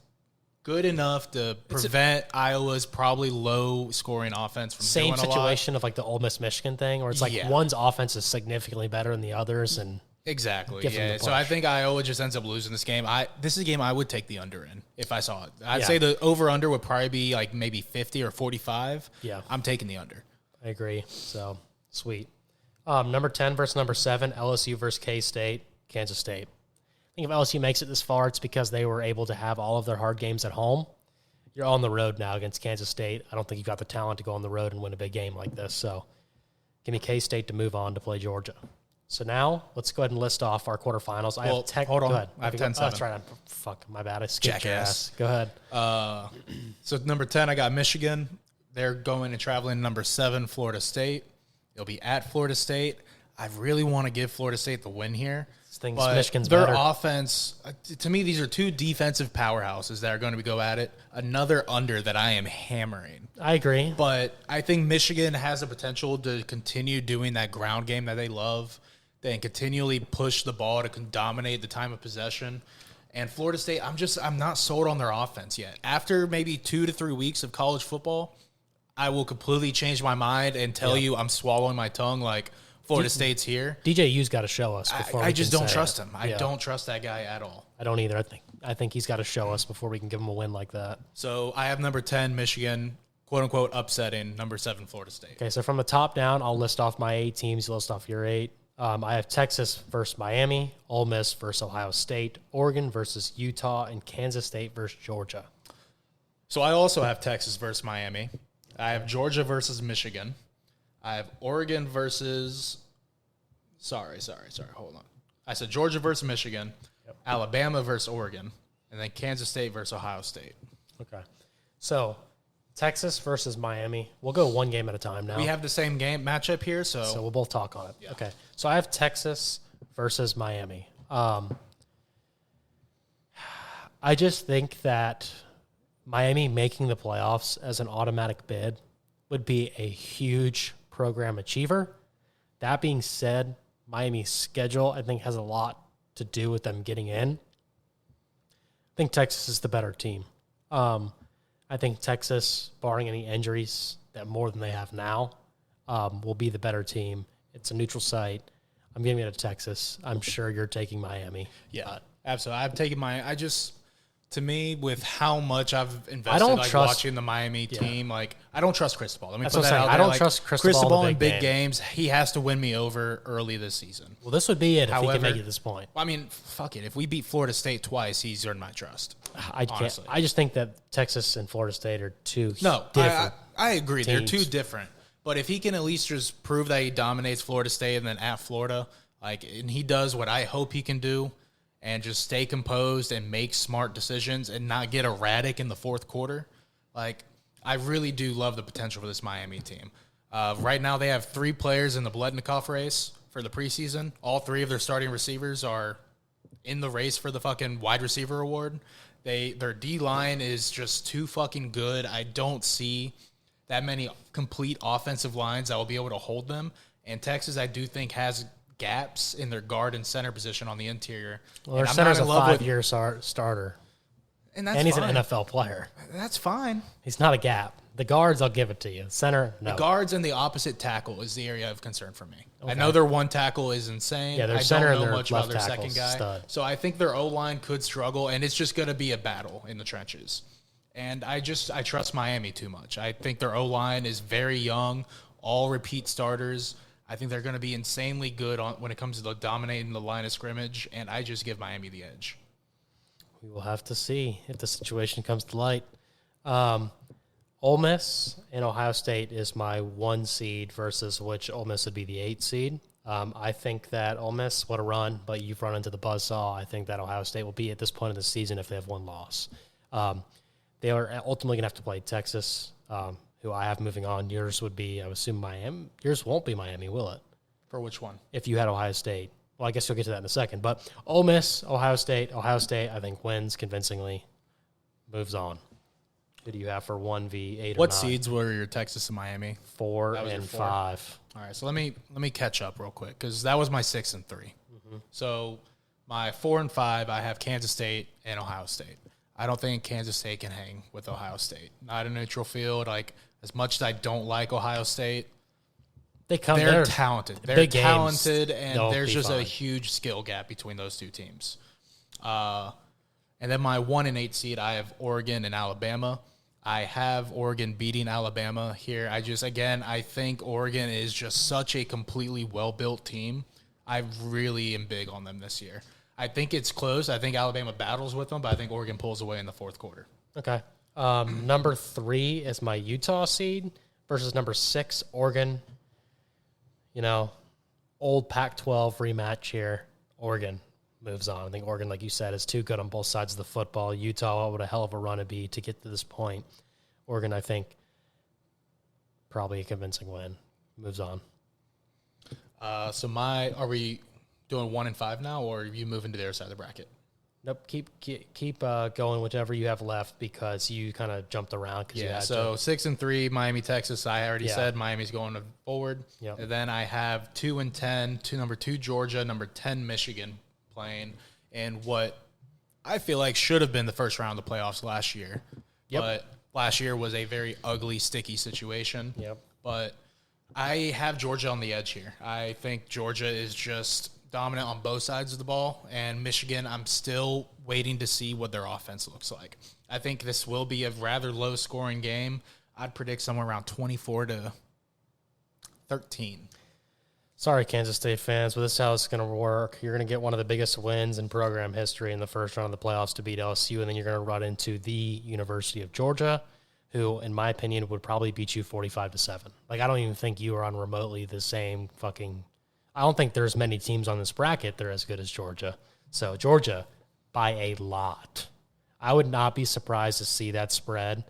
good enough to prevent Iowa's probably low-scoring offense from same doing a lot. situation of like the Ole Miss Michigan thing, where it's like Yeah. one's offense is significantly better than the others, and Exactly. Give them Yeah. the So I push. think Iowa just ends up losing this game. This is a game I would take the under in if I saw it. I'd Yeah. say the over/under would probably be like maybe 50 or 45. Yeah. I'm taking the under. I agree. So sweet. Number 10 versus number 7, LSU versus K-State, Kansas State. I think if LSU makes it this far, it's because they were able to have all of their hard games at home. You're on the road now against Kansas State. I don't think you've got the talent to go on the road and win a big game like this. So give me K-State to move on to play Georgia. So now let's go ahead and list off our quarterfinals. Well, hold on. Go ahead. I have Oh, 10-7. that's right. Fuck, my bad. I skipped your Jackass. ass. Go ahead. So number 10, I got Michigan. They're going and traveling to number 7, Florida State. They'll be at Florida State. I really want to give Florida State the win here. Things But Michigan's their better. offense, to me, these are two defensive powerhouses that are going to go at it. Another under that I am hammering. I agree. But I think Michigan has the potential to continue doing that ground game that they love, then continually push the ball to dominate the time of possession. And Florida State, I'm not sold on their offense yet. After maybe 2 to 3 weeks of college football, I will completely change my mind and tell you I'm swallowing my tongue like Florida State's here. DJU's got to show us before I we just can don't say trust it. him. I Yeah. don't trust that guy at all. I don't either. I think he's got to show us before we can give him a win like that. So I have number 10, Michigan, quote unquote, upsetting number 7, Florida State. Okay, so from the top down, I'll list off my 8 teams. You list off your 8. I have Texas versus Miami, Ole Miss versus Ohio State, Oregon versus Utah, and Kansas State versus Georgia. So I also have Texas versus Miami. I have Georgia versus Michigan. I have Oregon versus. Sorry. Hold on. I said Georgia versus Michigan, Alabama versus Oregon, and then Kansas State versus Ohio State. Okay. So Texas versus Miami. We'll go one game at a time now. We have the same game matchup here, So we'll both talk on it. Okay. So I have Texas versus Miami. I just think that Miami making the playoffs as an automatic bid would be a huge program achiever. That being said, Miami's schedule, I think, has a lot to do with them getting in. I think Texas is the better team. I think Texas, barring any injuries that more than they have now, will be the better team. It's a neutral site. I'm giving it to Texas. I'm sure you're taking Miami. yeah, absolutely. I'm taking to me, with how much I've invested watching the Miami team, I don't trust Cristobal. Let me That's put what that I'm saying. out there. I don't trust Cristobal in in big big games. He has to win me over early this season. Well, this would be it if he However- can make it this point. I mean, fuck it. If we beat Florida State twice, he's earned my trust. I can't. honestly. I just think that Texas and Florida State are two No, different. I agree. They're teams. too different. But if he can at least just prove that he dominates Florida State and then at Florida, and he does what I hope he can do, and just stay composed and make smart decisions and not get erratic in the fourth quarter, I really do love the potential for this Miami team. Right now, they have 3 players in the Biletnikoff race for the preseason. All 3 of their starting receivers are in the race for the fucking wide receiver award. Their D-line is just too fucking good. I don't see that many complete offensive lines that will be able to hold them. And Texas, I do think, has gaps in their guard and center position on the interior. Well, their And I'm center's a not in love with- 5-year starter, and that's and he's fine. an NFL player. That's fine. He's not a gap. The guards, I'll give it to you. Center, no. Guards and the opposite tackle is the area of concern for me. I know their one tackle is insane. Yeah, their I center don't and know their much about left their tackle's second guy. stud. So I think their O-line could struggle, and it's just going to be a battle in the trenches. And I trust Miami too much. I think their O-line is very young, all repeat starters. I think they're going to be insanely good when it comes to dominating the line of scrimmage, and I just give Miami the edge. We will have to see if the situation comes to light. Ole Miss and Ohio State is my 1 seed versus which Ole Miss would be the 8 seed. I think that Ole Miss would have run, but you've run into the buzzsaw. I think that Ohio State will be at this point of the season if they have 1 loss. They are ultimately going to have to play Texas, who I have moving on. Yours would be, I would assume, Miami. Yours won't be Miami, will it? For which one? If you had Ohio State. Well, I guess you'll get to that in a second. But Ole Miss, Ohio State, I think, wins convincingly, moves on. Who do you have for 1v8 or What 9? seeds were your Texas and Miami? 4 That was your and 4? 5. All right, so let me catch up real quick because that was my 6 and 3. So my 4 and 5, I have Kansas State and Ohio State. I don't think Kansas State can hang with Ohio State. Not a neutral field. Like, as much as I don't like Ohio State, they're talented. They're big games, talented, and they'll there's be just a fine. huge skill gap between those two teams. And then my 1 and 8 seed, I have Oregon and Alabama. I have Oregon beating Alabama here. I think Oregon is just such a completely well-built team. I really am big on them this year. I think it's close. I think Alabama battles with them, but I think Oregon pulls away in the fourth quarter. Okay. Number 3 is my Utah seed versus number 6, Oregon. You know, old Pac-12 rematch here. Oregon moves on. I think Oregon, like you said, is too good on both sides of the football. Utah, what would a hell of a run it be to get to this point? Oregon, I think, probably a convincing win. Moves on. Are we doing 1 and 5 now, or are you moving to the other side of the bracket? Nope. Keep going whichever you have left because you kind of jumped around. Yeah. So 6 and 3, Miami, Texas. I already Yeah. said Miami's going forward. Yep. And then I have 2 and 10, number 2 Georgia, number 10 Michigan playing, and what I feel like should have been the first round of the playoffs last year. Yep. But last year was a very ugly, sticky situation. Yep. But I have Georgia on the edge here. I think Georgia is just dominant on both sides of the ball, and Michigan, I'm still waiting to see what their offense looks like. I think this will be a rather low-scoring game. I'd predict somewhere around 24-13. Sorry, Kansas State fans, but this is how it's going to work. You're going to get one of the biggest wins in program history in the first round of the playoffs to beat LSU, and then you're going to run into the University of Georgia, who, in my opinion, would probably beat you 45-7. Like, I don't even think you are on remotely the same fucking – I don't think there's many teams on this bracket that are as good as Georgia. So, Georgia, by a lot. I would not be surprised to see that spread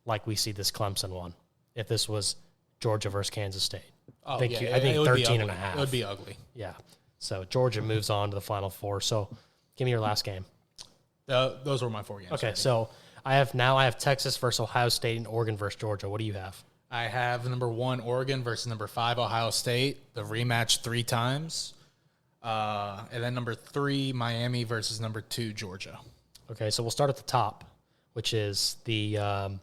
like we see this Clemson one if this was Georgia versus Kansas State. Oh, I think 13 and a half. It would be ugly. Yeah. So Georgia moves on to the Final Four. So give me your last game. Those were my 4 games. Okay, so I have Texas versus Ohio State and Oregon versus Georgia. What do you have? I have number 1 Oregon versus number 5 Ohio State, the rematch 3 times. And then number 3 Miami versus number 2 Georgia. Okay, so we'll start at the top, which is the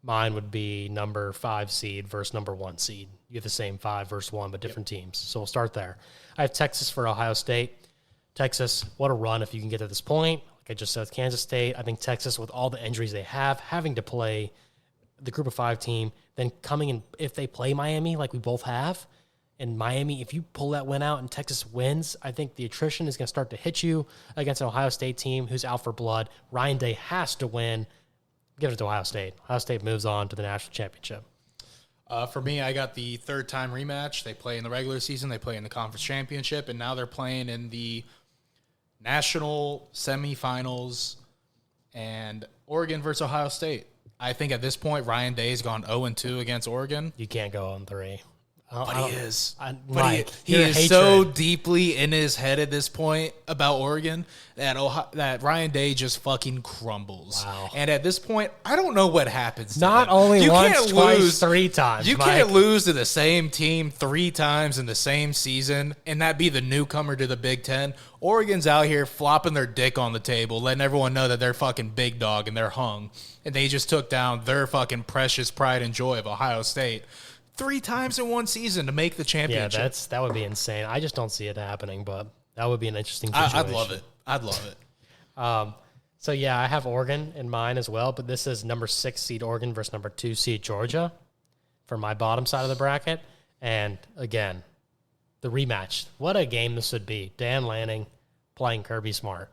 mine would be number 5 seed versus number 1 seed. You have the same 5 versus 1, but different teams. So we'll start there. I have Texas for Ohio State. Texas, what a run if you can get to this point. Like I just said with Kansas State, I think Texas, with all the injuries they have, having to play the group of 5 team, then coming in, if they play Miami like we both have, and Miami, if you pull that win out and Texas wins, I think the attrition is going to start to hit you against an Ohio State team who's out for blood. Ryan Day has to win. Give it to Ohio State. Ohio State moves on to the national championship. For me, I got the third-time rematch. They play in the regular season. They play in the conference championship, and now they're playing in the national semifinals, and Oregon versus Ohio State. I think at this point, Ryan Day's gone 0-2 against Oregon. You can't go on 3. But he is. Mike, He is so deeply in his head at this point about Oregon that Ryan Day just fucking crumbles. Wow. And at this point, I don't know what happens to Not him. only You once, can't twice, lose 3 times. You Mike. can't lose to the same team 3 times in the same season and that be the newcomer to the Big Ten. Oregon's out here flopping their dick on the table, letting everyone know that they're fucking big dog and they're hung. And they just took down their fucking precious pride and joy of Ohio State 3 times in one season to make the championship. Yeah, that would be insane. I just don't see it happening, but that would be an interesting situation. I'd love it. I'd love it. So, yeah, I have Oregon in mine as well, but this is number 6 seed Oregon versus number 2 seed Georgia for my bottom side of the bracket. And, again, the rematch. What a game this would be. Dan Lanning playing Kirby Smart.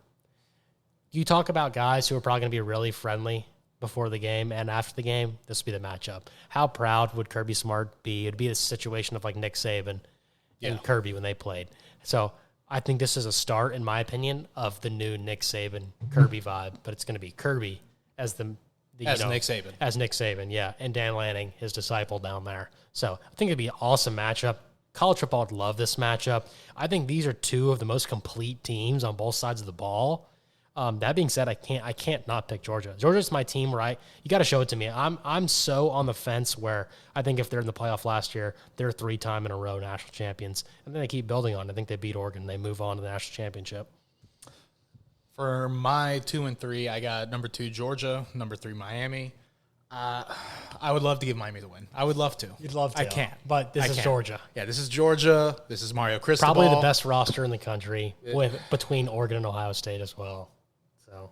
You talk about guys who are probably going to be really friendly before the game and after the game, this would be the matchup. How proud would Kirby Smart be? It'd be a situation of like Nick Saban and Kirby when they played. So I think this is a start, in my opinion, of the new Nick Saban Kirby vibe, but it's going to be Kirby as Nick Saban. As Nick Saban, yeah, and Dan Lanning, his disciple down there. So I think it'd be an awesome matchup. College football would love this matchup. I think these are 2 of the most complete teams on both sides of the ball. That being said, I can't not pick Georgia. Georgia's my team, right? You got to show it to me. I'm so on the fence where I think if they're in the playoff last year, they're 3-time in a row national champions, and then they keep building on it. I think they beat Oregon. They move on to the national championship. For my 2 and 3, I got number 2 Georgia, number 3 Miami. I would love to give Miami the win. I would love to. You'd love to. I can't. But this is Georgia. Yeah, this is Georgia. This is Mario Cristobal. Probably the best roster in the country between Oregon and Ohio State as well. So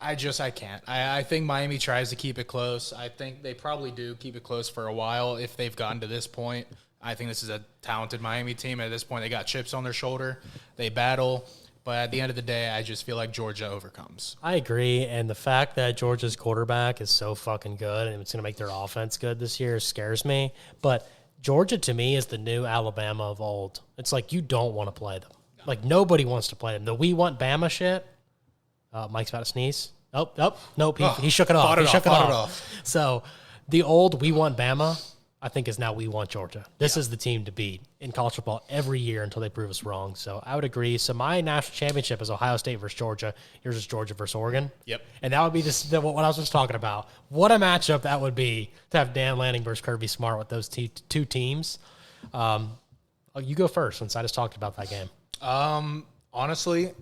I can't. I think Miami tries to keep it close. I think they probably do keep it close for a while if they've gotten to this point. I think this is a talented Miami team. At this point, they got chips on their shoulder. They battle. But at the end of the day, I just feel like Georgia overcomes. I agree, and the fact that Georgia's quarterback is so fucking good and it's going to make their offense good this year scares me. But Georgia, to me, is the new Alabama of old. It's like you don't want to play them. No. Like, nobody wants to play them. The we want Bama shit. Mike's about to sneeze. Nope. He shook it off. He shook it off. So the old we want Bama, I think, is now we want Georgia. This is the team to beat in college football every year until they prove us wrong. So I would agree. So my national championship is Ohio State versus Georgia. Yours is Georgia versus Oregon. Yep. And that would be what I was just talking about. What a matchup that would be to have Dan Lanning versus Kirby Smart with those two teams. You go first since I just talked about that game. Honestly,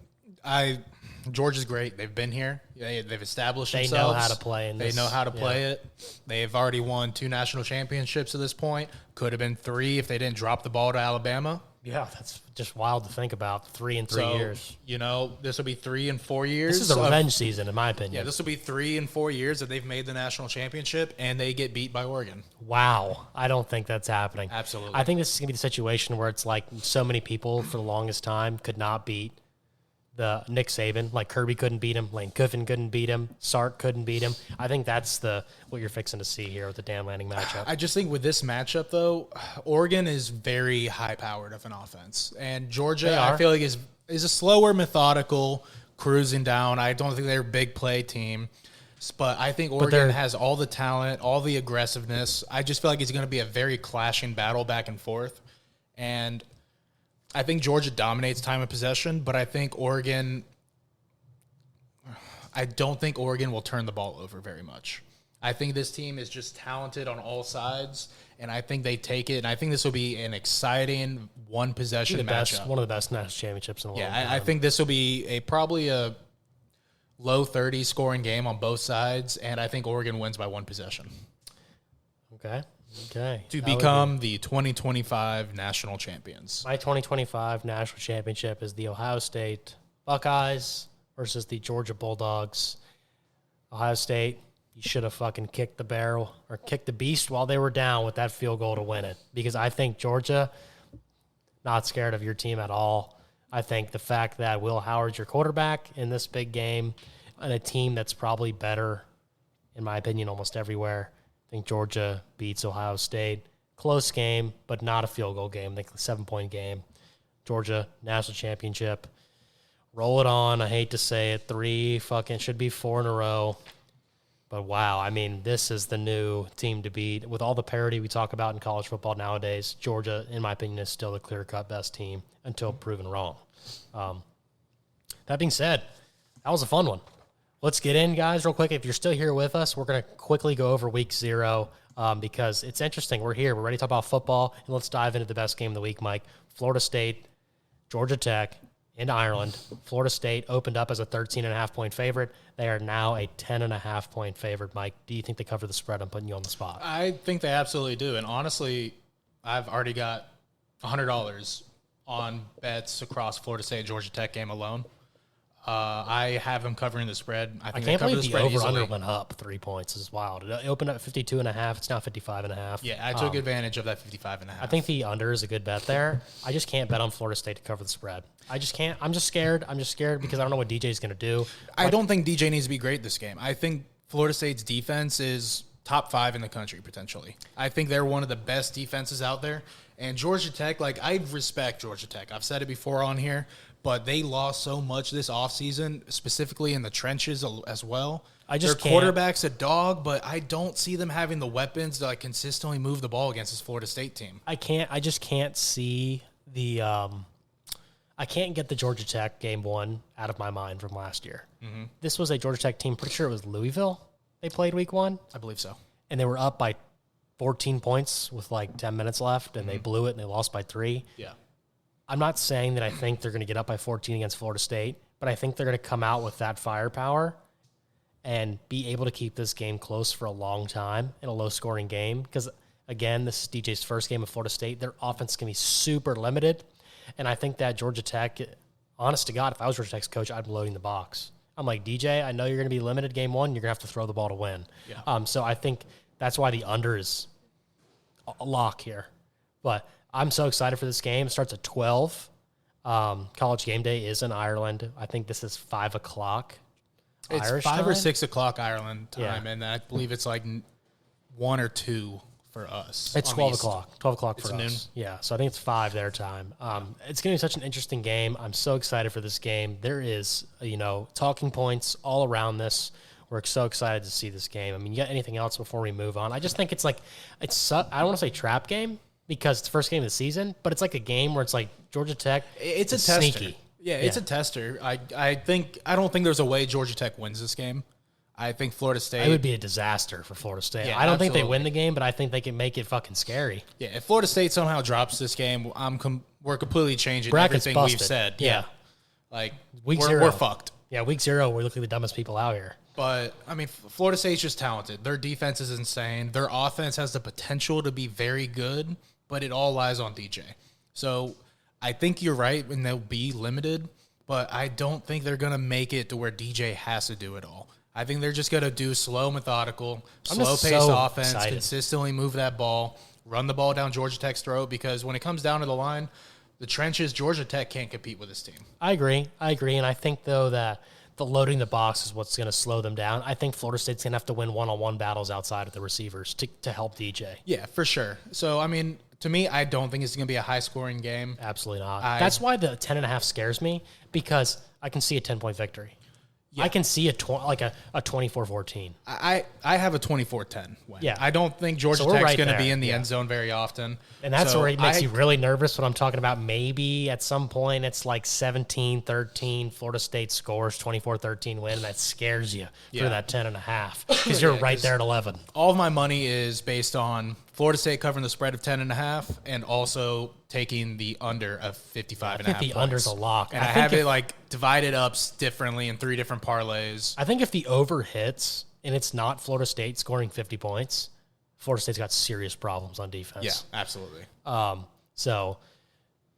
Georgia's great. They've been here. They've established themselves. They know how to play. They know how to play it. They've already won 2 national championships at this point. Could have been 3 if they didn't drop the ball to Alabama. Yeah, that's just wild to think about. 3 in 3 years. This will be 3 in 4 years. This is a revenge season, in my opinion. Yeah, this will be 3 in 4 years that they've made the national championship, and they get beat by Oregon. Wow. I don't think that's happening. Absolutely. I think this is going to be the situation where it's like so many people for the longest time could not beat the Nick Saban. Like Kirby couldn't beat him. Lane Kiffin couldn't beat him. Sark couldn't beat him. I think that's what you're fixing to see here with the Dan Lanning matchup. I just think with this matchup, though, Oregon is very high-powered of an offense. And Georgia, I feel like, is a slower, methodical, cruising down. I don't think they're a big play team. But I think Oregon has all the talent, all the aggressiveness. I just feel like it's going to be a very clashing battle back and forth. And I think Georgia dominates time of possession, but I don't think Oregon will turn the ball over very much. I think this team is just talented on all sides, and I think they take it. And I think this will be an exciting one-possession matchup. One of the best national championships in the world. Yeah, I think this will be probably a low 30 scoring game on both sides, and I think Oregon wins by 1 possession. Okay. To become the 2025 national champions. My 2025 national championship is the Ohio State Buckeyes versus the Georgia Bulldogs. Ohio State, you should have fucking kicked the barrel or kicked the beast while they were down with that field goal to win it. Because I think Georgia, not scared of your team at all. I think the fact that Will Howard's your quarterback in this big game and a team that's probably better, in my opinion, almost everywhere. I think Georgia beats Ohio State. Close game, but not a field goal game. I think a 7-point game. Georgia, national championship. Roll it on. I hate to say it. 3 should be 4 in a row. But wow, I mean, this is the new team to beat. With all the parity we talk about in college football nowadays, Georgia, in my opinion, is still the clear-cut best team until proven wrong. That being said, that was a fun one. Let's get in, guys, real quick. If you're still here with us, we're going to quickly go over week 0 because it's interesting. We're here. We're ready to talk about football, and let's dive into the best game of the week, Mike. Florida State, Georgia Tech, in Ireland. Florida State opened up as a 13.5-point favorite. They are now a 10.5-point favorite, Mike. Do you think they cover the spread? I'm putting you on the spot. I think they absolutely do, and honestly, I've already got $100 on bets across Florida State Georgia Tech game alone. I have them covering the spread. I can't believe the over-under went up 3 points. This is wild. It opened up at 52.5. It's now 55.5. Yeah, I took advantage of that 55.5. I think the under is a good bet there. I just can't bet on Florida State to cover the spread. I just can't. I'm just scared. Because I don't know what DJ's going to do. I don't think DJ needs to be great this game. I think Florida State's defense is top 5 in the country, potentially. I think they're one of the best defenses out there. And Georgia Tech, I respect Georgia Tech. I've said it before on here. But they lost so much this offseason, specifically in the trenches as well. Their quarterback's a dog, but I don't see them having the weapons to consistently move the ball against this Florida State team. I just can't see the I can't get the Georgia Tech game 1 out of my mind from last year. This was a Georgia Tech team. Pretty sure it was Louisville they played week 1. I believe so. And they were up by 14 points with like 10 minutes left, and they blew it, and they lost by 3. Yeah. I'm not saying that I think they're going to get up by 14 against Florida State, but I think they're going to come out with that firepower and be able to keep this game close for a long time in a low-scoring game. Because, again, this is DJ's first game of Florida State. Their offense can be super limited, and I think that Georgia Tech, honest to God, if I was Georgia Tech's coach, I'd be loading the box. I'm like, DJ, I know you're going to be limited game 1. You're going to have to throw the ball to win. Yeah. So I think that's why the under is a lock here. But I'm so excited for this game. It starts at 12. College game day is in Ireland. I think this is 5 o'clock. It's Irish 5 time? or 6 o'clock Ireland time, Yeah. and I believe it's like 1 or 2 for us. It's on 12 East. o'clock. 12 o'clock for It's noon? us. Yeah, so I think it's 5 their time. It's going to be such an interesting game. I'm so excited for this game. There is, talking points all around this. We're so excited to see this game. I mean, you got anything else before we move on? I just think it's like, I don't want to say trap game because it's the first game of the season, but it's like a game where it's like Georgia Tech. It's a is tester. sneaky. Yeah, it's a tester. I don't think there's a way Georgia Tech wins this game. I think Florida State. It would be a disaster for Florida State. Yeah, I don't think they absolutely. win the game, but I think they can make it fucking scary. Yeah, if Florida State somehow drops this game, we're completely changing Bracket's everything we've busted. said. Yeah. Like Week we're 0. we're fucked. Yeah, week 0, we look like the dumbest people out here. But, I mean, Florida State's just talented. Their defense is insane. Their offense has the potential to be very good, but it all lies on DJ. So I think you're right, and they'll be limited, but I don't think they're going to make it to where DJ has to do it all. I think they're just going to do slow, methodical, slow-paced so offense, excited. consistently move that ball, run the ball down Georgia Tech's throat, because when it comes down to the line, the trenches, Georgia Tech can't compete with this team. I agree, and I think, though, that the loading the box is what's going to slow them down. I think Florida State's going to have to win one-on-one battles outside of the receivers to help DJ. Yeah, for sure. So, I mean, to me, I don't think it's going to be a high-scoring game. Absolutely not. That's why the 10.5 scares me, because I can see a 10-point victory. Yeah. I can see a 24-14. I have a 24-10 win. Yeah. I don't think Georgia So we're Tech's right going to there. be in the end zone very often. And that's So where it makes you really nervous when I'm talking about maybe at some point it's like 17-13, Florida State scores 24-13 win, and that scares you for Yeah. that 10.5 because you're right there at 11. All of my money is based on Florida State covering the spread of 10.5 and also taking the under of 55.5 I think the points. under's a lock. And I have it like divided up differently in 3 different parlays. I think if the over hits and it's not Florida State scoring 50 points, Florida State's got serious problems on defense. Yeah, absolutely. So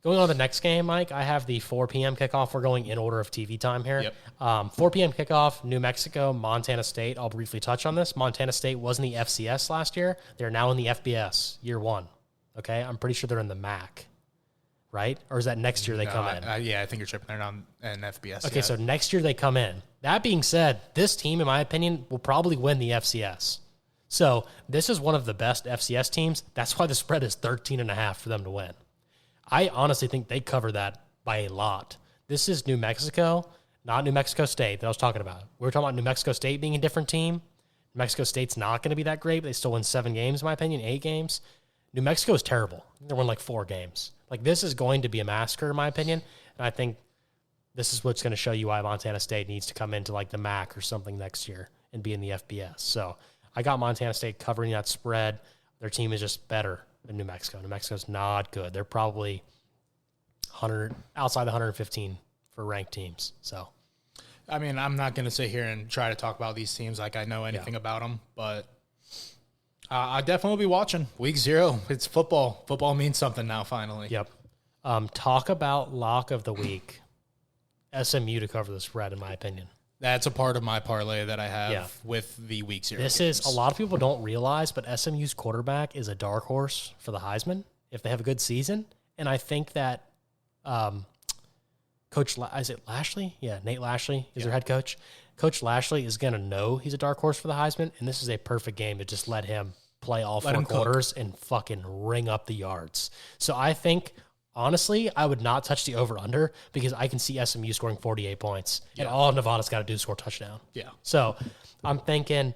going on to the next game, Mike, I have the 4 p.m. kickoff. We're going in order of TV time here. Yep. 4 p.m. kickoff, New Mexico, Montana State. I'll briefly touch on this. Montana State was in the FCS last year. They're now in the FBS, year 1. Okay? I'm pretty sure they're in the MAC, right? Or is that next year they come in? I think you're tripping. They're not in FBS. Okay, yet. so next year they come in. That being said, this team, in my opinion, will probably win the FCS. So this is one of the best FCS teams. That's why the spread is 13.5 for them to win. I honestly think they cover that by a lot. This is New Mexico, not New Mexico State that I was talking about. We were talking about New Mexico State being a different team. New Mexico State's not going to be that great, but they still win 7 games, in my opinion, 8 games. New Mexico is terrible. They won like 4 games. Like, this is going to be a massacre, in my opinion. And I think this is what's going to show you why Montana State needs to come into like the MAC or something next year and be in the FBS. So I got Montana State covering that spread. Their team is just better than New Mexico. New Mexico's not good. They're probably 100 outside the 115 for ranked teams. So, I mean, I'm not going to sit here and try to talk about these teams like I know anything about them, but I definitely will be watching. Week 0, it's football. Football means something now, finally. yep. Talk about lock of the week. SMU to cover the spread, in my opinion. That's a part of my parlay that I have Yeah. with the Week 0 This games. is a lot of people don't realize, but SMU's quarterback is a dark horse for the Heisman if they have a good season. And I think that Coach, is it Lashley? Yeah, Nate Lashley is their head coach. Coach Lashley is going to know he's a dark horse for the Heisman, and this is a perfect game to just let him play all 4 him cook. quarters and fucking ring up the yards. So I think, honestly, I would not touch the over-under because I can see SMU scoring 48 points, and all Nevada's got to do is score a touchdown. Yeah. So I'm thinking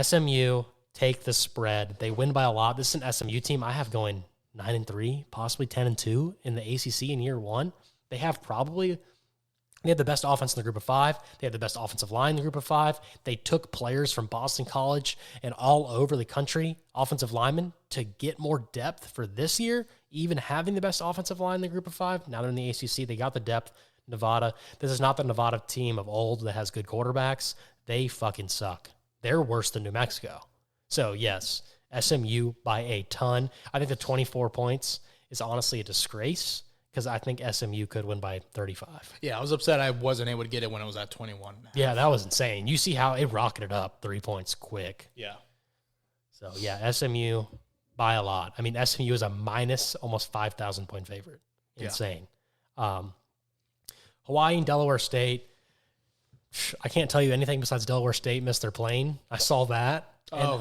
SMU take the spread. They win by a lot. This is an SMU team I have going 9-3, possibly 10-2 in the ACC in year 1. They have the best offense in the group of 5. They have the best offensive line in the group of 5. They took players from Boston College and all over the country, offensive linemen, to get more depth for this year, even having the best offensive line in the group of 5. Now they're in the ACC. They got the depth. Nevada. This is not the Nevada team of old that has good quarterbacks. They fucking suck. They're worse than New Mexico. So, yes, SMU by a ton. I think the 24 points is honestly a disgrace because I think SMU could win by 35. Yeah, I was upset I wasn't able to get it when it was at 21. Yeah, that was insane. You see how it rocketed up 3 points quick. Yeah. So, yeah, SMU by a lot. I mean, SMU is a minus almost 5,000 point favorite. Insane. Yeah. Hawaii and Delaware State, I can't tell you anything besides Delaware State missed their plane. I saw that.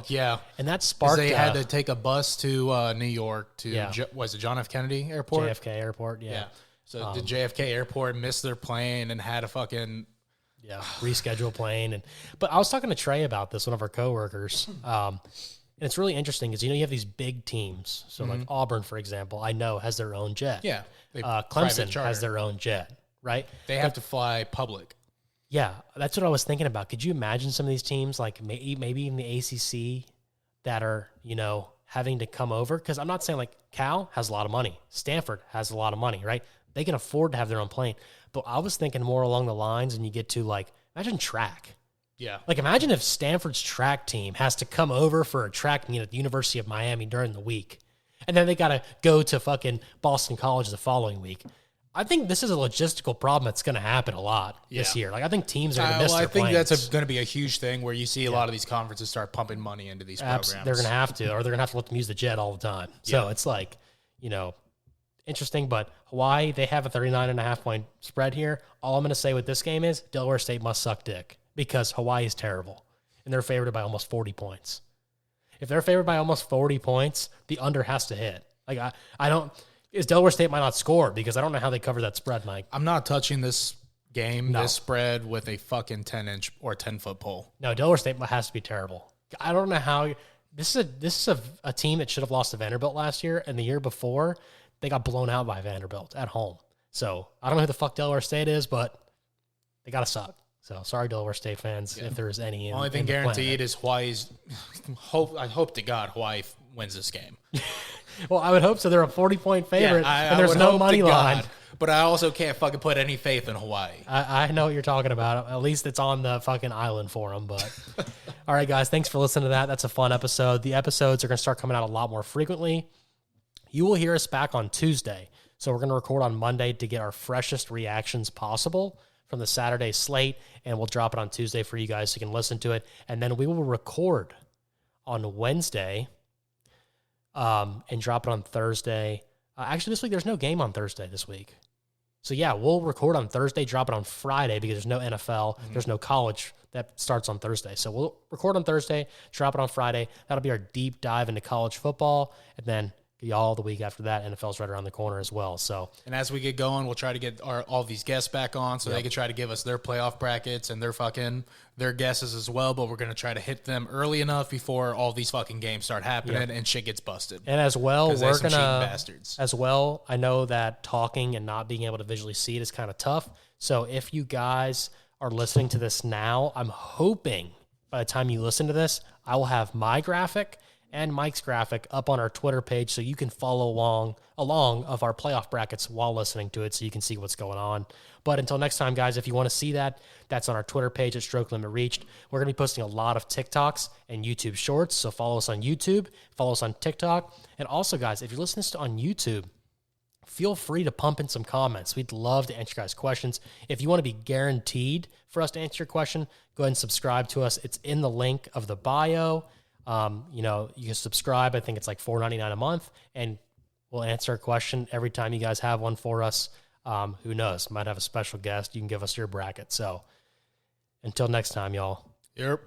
Yeah. And that sparked... They had to take a bus to New York to, was it John F. Kennedy Airport? JFK Airport, yeah. So the JFK Airport missed their plane and had a fucking... Yeah, reschedule plane. But I was talking to Trey about this, one of our coworkers, and it's really interesting because, you have these big teams. So, like Auburn, for example, I know has their own jet. Yeah. Clemson has their own jet. Right? They have to fly public. Yeah, that's what I was thinking about. Could you imagine some of these teams, like maybe even the ACC, that are, having to come over? Because I'm not saying like Cal has a lot of money. Stanford has a lot of money, right? They can afford to have their own plane. But I was thinking more along the lines, and you get to like, imagine track. Yeah. Like imagine if Stanford's track team has to come over for a track meet at the University of Miami during the week. And then they got to go to fucking Boston College the following week. I think this is a logistical problem that's going to happen a lot this year. Like I think teams are going to miss their planes. I think that's going to be a huge thing where you see a lot of these conferences start pumping money into these programs. They're going to have to, or they're going to have to let them use the jet all the time. So it's like, interesting. But Hawaii, they have a 39.5 point spread here. All I'm going to say with this game is Delaware State must suck dick because Hawaii is terrible, and they're favored by almost 40 points. If they're favored by almost 40 points, the under has to hit. Like I don't. Is Delaware State might not score because I don't know how they cover that spread, Mike. I'm not touching this game, this spread with a fucking 10-inch or 10-foot pole. No, Delaware State has to be terrible. I don't know how. This is a team that should have lost to Vanderbilt last year, and the year before they got blown out by Vanderbilt at home. So I don't know who the fuck Delaware State is, but they gotta suck. So sorry, Delaware State fans, if there's any. Only thing guaranteed is Hawaii's. I hope to God Hawaii wins this game. Well, I would hope so. They're a 40-point favorite, and there's no money line. But I also can't fucking put any faith in Hawaii. I know what you're talking about. At least it's on the fucking island for them. But all right, guys, thanks for listening to that. That's a fun episode. The episodes are going to start coming out a lot more frequently. You will hear us back on Tuesday. So we're going to record on Monday to get our freshest reactions possible from the Saturday slate, and we'll drop it on Tuesday for you guys so you can listen to it. And then we will record on Wednesday and drop it on Thursday. Actually, this week there's no game on Thursday this week. So, yeah, we'll record on Thursday, drop it on Friday because there's no NFL, there's no college that starts on Thursday. So we'll record on Thursday, drop it on Friday. That'll be our deep dive into college football, and then y'all the week after that, NFL's right around the corner as well. So, and as we get going, we'll try to get all these guests back on so they can try to give us their playoff brackets and their guesses as well. But we're going to try to hit them early enough before all these fucking games start happening and shit gets busted. And as well, we're going to I know that talking and not being able to visually see it is kind of tough. So if you guys are listening to this now, I'm hoping by the time you listen to this, I will have my graphic and Mike's graphic up on our Twitter page so you can follow along of our playoff brackets while listening to it so you can see what's going on. But until next time, guys, if you want to see that, that's on our Twitter page at Stroke Limit Reached. We're going to be posting a lot of TikToks and YouTube Shorts, so follow us on YouTube, follow us on TikTok. And also, guys, if you're listening to on YouTube, feel free to pump in some comments. We'd love to answer your guys' questions. If you want to be guaranteed for us to answer your question, go ahead and subscribe to us. It's in the link of the bio. You can subscribe. I think it's like $4.99 a month, and we'll answer a question every time you guys have one for us. Who knows? Might have a special guest. You can give us your bracket. So until next time, y'all. Yep.